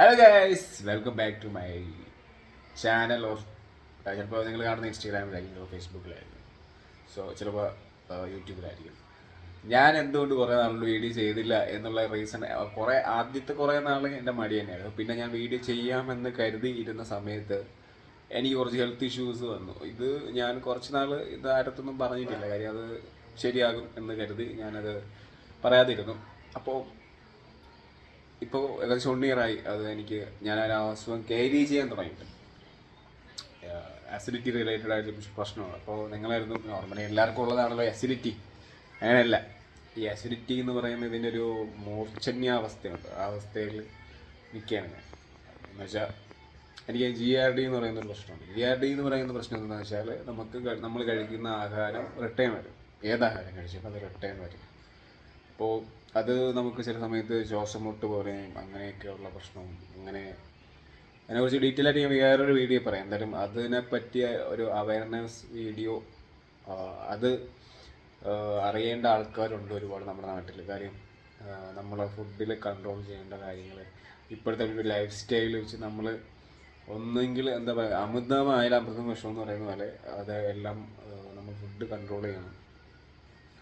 Hello guys, welcome back to my channel. ഓഫ് ചിലപ്പോൾ നിങ്ങൾ കാണുന്ന ഇൻസ്റ്റാഗ്രാമിലായിരിക്കും, ഫേസ്ബുക്കിലായിരിക്കും, ചിലപ്പോൾ യൂട്യൂബിലായിരിക്കും. ഞാൻ എന്തുകൊണ്ട് കുറേ നാളുകൊണ്ട് വീഡിയോ ചെയ്തില്ല എന്നുള്ള റീസൺ, ആദ്യത്തെ കുറേ നാൾ എൻ്റെ മടി തന്നെയായിരുന്നു. പിന്നെ ഞാൻ വീഡിയോ ചെയ്യാമെന്ന് കരുതി ഇരുന്ന സമയത്ത് എനിക്ക് കുറച്ച് ഹെൽത്ത് ഇഷ്യൂസ് വന്നു. ഇത് ഞാൻ കുറച്ച് നാൾ ഇത് ആരത്തൊന്നും പറഞ്ഞിട്ടില്ല, കാര്യം അത് ശരിയാകും എന്ന് കരുതി ഞാനത് പറയാതിരുന്നു. അപ്പോൾ ഇപ്പോൾ ഏകദേശം 1 ഇയറായി അത് ഞാൻ ആ അസുഖം ക്യാരി ചെയ്യാൻ തുടങ്ങിയിട്ട്. അസിഡിറ്റി റിലേറ്റഡ് ആയിട്ട് പ്രശ്നമാണ്. അപ്പോൾ നിങ്ങളായിരുന്നു നോർമലി എല്ലാവർക്കും ഉള്ളതാണല്ലോ അസിഡിറ്റി. അങ്ങനെയല്ല, ഈ അസിഡിറ്റി എന്ന് പറയുന്നത് ഇതിൻ്റെ ഒരു മൂർച്ഛന്യാവസ്ഥയുണ്ട്. ആ അവസ്ഥയിൽ നിൽക്കുകയാണ് ഞാൻ. എന്ന് വെച്ചാൽ എനിക്ക് GERD എന്ന് പറയുന്നൊരു പ്രശ്നമുണ്ട്. GERD എന്ന് പറയുന്ന പ്രശ്നം എന്താണെന്ന് വെച്ചാൽ നമ്മൾ കഴിക്കുന്ന ആഹാരം റിട്ടേൺ വരും. ഏതാഹാരം കഴിച്ചാലും അത് റിട്ടേൺ വരും. അപ്പോൾ അത് നമുക്ക് ചില സമയത്ത് ശ്വാസം മുട്ട് പോലെയും അങ്ങനെയൊക്കെയുള്ള പ്രശ്നവും അതിനെക്കുറിച്ച് ഡീറ്റെയിൽ ആയിട്ട് ഞാൻ വേറൊരു വീഡിയോ പറയാം. എന്തായാലും അതിനെ പറ്റിയ ഒരു അവയർനെസ് വീഡിയോ അത് അറിയേണ്ട ആൾക്കാരുണ്ട് ഒരുപാട് നമ്മുടെ നാട്ടിൽ. കാര്യം നമ്മളെ ഫുഡിൽ കൺട്രോൾ ചെയ്യേണ്ട കാര്യങ്ങൾ, ഇപ്പോഴത്തെ ഒരു ലൈഫ് സ്റ്റൈൽ വെച്ച് നമ്മൾ ഒന്നെങ്കിൽ എന്താ പറയുക, അമൃതമായാലും അമൃതം വിഷം എന്ന് പറയുന്ന പോലെ അത് എല്ലാം നമ്മൾ ഫുഡ് കൺട്രോൾ ചെയ്യണം.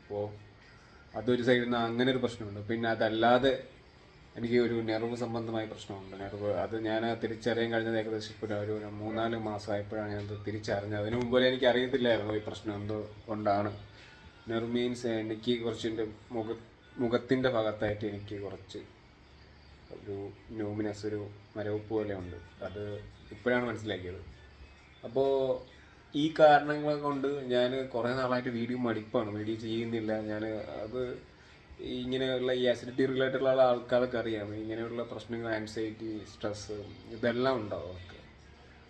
അപ്പോൾ അതൊരു സൈഡിൽ നിന്ന് അങ്ങനെ ഒരു പ്രശ്നമുണ്ട്. പിന്നെ അതല്ലാതെ എനിക്ക് ഒരു നെർവ് സംബന്ധമായ പ്രശ്നമുണ്ട്. അത് ഞാൻ തിരിച്ചറിയാൻ കഴിഞ്ഞത് ഏകദേശം ഇപ്പോൾ ഒരു 3-4 മാസമായപ്പോഴാണ് ഞാനത് തിരിച്ചറിഞ്ഞത്. അതിന് മുമ്പ് എനിക്ക് അറിയത്തില്ലായിരുന്നു ഈ പ്രശ്നം എന്തോ കൊണ്ടാണ്. നെർവ് മീൻസ് എനിക്ക് കുറച്ച് എൻ്റെ മുഖത്തിൻ്റെ ഭാഗത്തായിട്ട് എനിക്ക് കുറച്ച് ഒരു ന്യൂമിനസ്, ഒരു മരവിപ്പ് പോലെ ഉണ്ട്. അത് ഇപ്പോഴാണ് മനസ്സിലാക്കിയത്. അപ്പോൾ ഈ കാരണങ്ങൾ കൊണ്ട് ഞാൻ കുറേ നാളായിട്ട് മടിപ്പാണ്, വീഡിയോ ചെയ്യുന്നില്ല. അത് ഇങ്ങനെയുള്ള ഈ ആസിഡിറ്റി റിലേറ്റഡ് ഉള്ള ആൾക്കാർക്ക് അറിയാം, ഇങ്ങനെയുള്ള പ്രശ്നങ്ങൾ, ആൻസൈറ്റി, സ്ട്രെസ്സ് ഇതെല്ലാം ഉണ്ടാവും അവർക്ക്.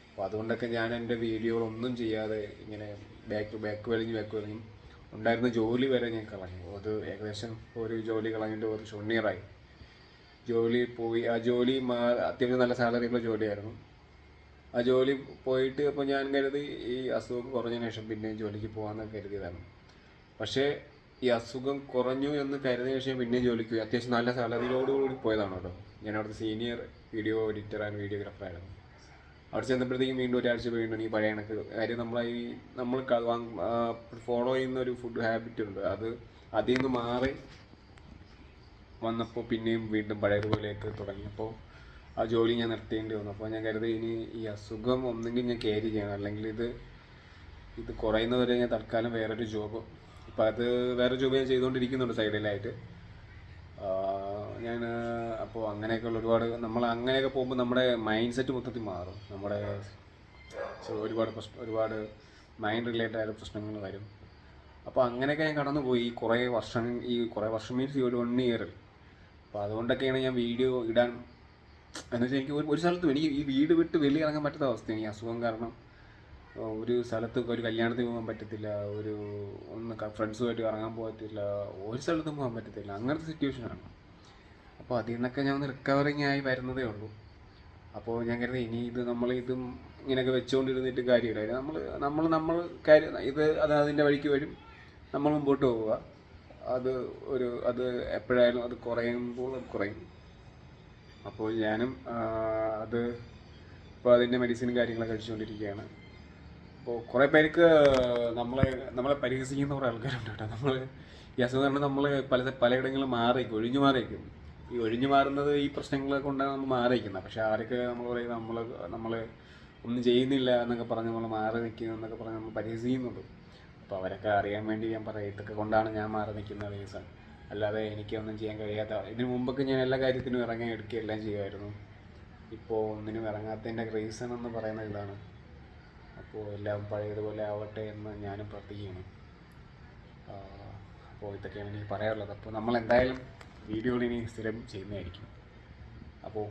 അപ്പോൾ അതുകൊണ്ടൊക്കെ ഞാൻ എൻ്റെ വീഡിയോകളൊന്നും ചെയ്യാതെ ഇങ്ങനെ ബാക്ക് വലിഞ്ഞ് ഉണ്ടായിരുന്ന ജോലി വരെ ഞാൻ കളഞ്ഞു. അത് ഏകദേശം ഒരു ജോലി കളഞ്ഞിട്ട് ഒരു 1 ഇയറായി. ജോലി പോയി. ആ ജോലി അത്യാവശ്യം നല്ല സാലറിയുള്ള ജോലിയായിരുന്നു. ആ ജോലി പോയിട്ട് അപ്പോൾ ഞാൻ കരുതി ഈ അസുഖം കുറഞ്ഞതിന് ശേഷം പിന്നെയും ജോലിക്ക് പോകാമെന്ന് കരുതിയതാണ്. പക്ഷേ ഈ അസുഖം കുറഞ്ഞു എന്ന് കരുതിയ ശേഷം പിന്നെയും ജോലിക്ക് പോയി. അത്യാവശ്യം നല്ല സാലറിയോടുകൂടി പോയതാണ് കേട്ടോ. ഞാൻ അവിടുത്തെ സീനിയർ വീഡിയോ എഡിറ്റർ ആൻഡ് വീഡിയോഗ്രാഫറായിരുന്നു. അവിടെ ചെന്നപ്പോഴത്തേക്കും വീണ്ടും ഒരാഴ്ച വീണ്ടും ഈ പഴയ കണക്ക്. കാര്യം നമ്മൾ ഫോളോ ചെയ്യുന്ന ഒരു ഫുഡ് ഹാബിറ്റ് ഉണ്ട്, അത് അതിൽ നിന്ന് മാറി വന്നപ്പോൾ പിന്നെയും വീണ്ടും പഴയതുപോലെയൊക്കെ തുടങ്ങിയപ്പോൾ ആ ജോലി ഞാൻ നിർത്തേണ്ടി വന്നു. അപ്പോൾ ഞാൻ കരുതി ഇനി ഈ അസുഖം ഒന്നെങ്കിൽ ഞാൻ ക്യാരി ചെയ്യണം, അല്ലെങ്കിൽ ഇത് കുറയുന്നവരെ ഞാൻ തൽക്കാലം വേറൊരു ജോബ്, ഇപ്പോൾ അത് വേറെ ജോബ് ഞാൻ ചെയ്തുകൊണ്ടിരിക്കുന്നുണ്ട് സൈഡിലായിട്ട്. അപ്പോൾ അങ്ങനെയൊക്കെയുള്ള നമ്മൾ അങ്ങനെയൊക്കെ പോകുമ്പോൾ നമ്മുടെ മൈൻഡ് സെറ്റ് മൊത്തത്തിൽ മാറും. ഒരുപാട് മൈൻഡ് റിലേറ്റഡ് ആയ പ്രശ്നങ്ങൾ വരും. അപ്പോൾ അങ്ങനെയൊക്കെ ഞാൻ കടന്നുപോയി കുറേ വർഷം മീൻസ് ഈ ഒരു 1 ഇയർ. അപ്പോൾ അതുകൊണ്ടൊക്കെയാണ് ഞാൻ വീഡിയോ ഇടാൻ എന്ന് വെച്ചാൽ എനിക്ക് ഒരു സ്ഥലത്തും എനിക്ക് ഈ വീട് വിട്ട് വെളിയിൽ ഇറങ്ങാൻ പറ്റാത്ത അവസ്ഥയാണ് ഈ അസുഖം കാരണം. ഒരു സ്ഥലത്ത് ഒരു കല്യാണത്തിന് പോകാൻ പറ്റത്തില്ല, ഫ്രണ്ട്സുമായിട്ട് ഇറങ്ങാൻ പോകത്തില്ല, ഒരു സ്ഥലത്തും പോകാൻ പറ്റത്തില്ല, അങ്ങനത്തെ സിറ്റുവേഷനാണ്. അപ്പോൾ അതിൽ നിന്നൊക്കെ ഞാൻ ഒന്ന് റിക്കവറിങ് ആയി വരുന്നതേ ഉള്ളൂ. അപ്പോൾ ഞാൻ കരുതി ഇനി ഇതും ഇങ്ങനെയൊക്കെ വെച്ചുകൊണ്ടിരുന്നിട്ട് കാര്യമില്ല. നമ്മൾ കാര്യം അത് അതിൻ്റെ വഴിക്ക് വരും, നമ്മൾ മുമ്പോട്ട് പോവുക. അത് എപ്പോഴായാലും അത് കുറയുമ്പോൾ കുറയും. അപ്പോൾ ഞാനും ഇപ്പോൾ അതിൻ്റെ മെഡിസിനും കാര്യങ്ങളൊക്കെ കഴിച്ചുകൊണ്ടിരിക്കുകയാണ്. അപ്പോൾ കുറേ പേർക്ക് നമ്മളെ പരിഹസിക്കുന്ന കുറേ ആൾക്കാരുണ്ട് കേട്ടോ. ഈ അസുഖം കാരണം നമ്മൾ പലയിടങ്ങളിലും ഒഴിഞ്ഞു മാറിയിരിക്കും. ഈ ഒഴിഞ്ഞു മാറുന്നത് ഈ പ്രശ്നങ്ങളെ കൊണ്ടാണ് നമ്മൾ മാറിയിരിക്കുന്നത്. പക്ഷേ ആരൊക്കെ നമ്മൾ പറയും നമ്മൾ ഒന്നും ചെയ്യുന്നില്ല എന്നൊക്കെ പറഞ്ഞ് നമ്മൾ മാറി നിൽക്കുന്നു എന്നൊക്കെ പറഞ്ഞ് നമ്മൾ പരിഹസിക്കുന്നുണ്ട്. അപ്പോൾ അവരൊക്കെ അറിയാൻ വേണ്ടി ഞാൻ പറയാം, ഇതൊക്കെ കൊണ്ടാണ് ഞാൻ മാറി നിൽക്കുന്ന റീസൺ. അല്ലാതെ എനിക്കൊന്നും ചെയ്യാൻ കഴിയാത്ത, ഇതിനു മുമ്പൊക്കെ ഞാൻ എല്ലാ കാര്യത്തിനും എടുക്കുകയെല്ലാം ചെയ്യുമായിരുന്നു. ഇപ്പോൾ ഒന്നിനും ഇറങ്ങാത്തതിൻ്റെ റീസൺ എന്ന് പറയുന്നത് ഇതാണ്. അപ്പോൾ എല്ലാം പഴയതുപോലെ ആവട്ടെ എന്ന് ഞാനും പ്രാർത്ഥിക്കുകയാണ്. അപ്പോൾ ഇതൊക്കെയാണ് എനിക്ക് പറയാനുള്ളത്. അപ്പോൾ നമ്മൾ എന്തായാലും വീഡിയോകൾ ഇനി സ്ഥിരം ചെയ്യുന്നതായിരിക്കും. അപ്പോൾ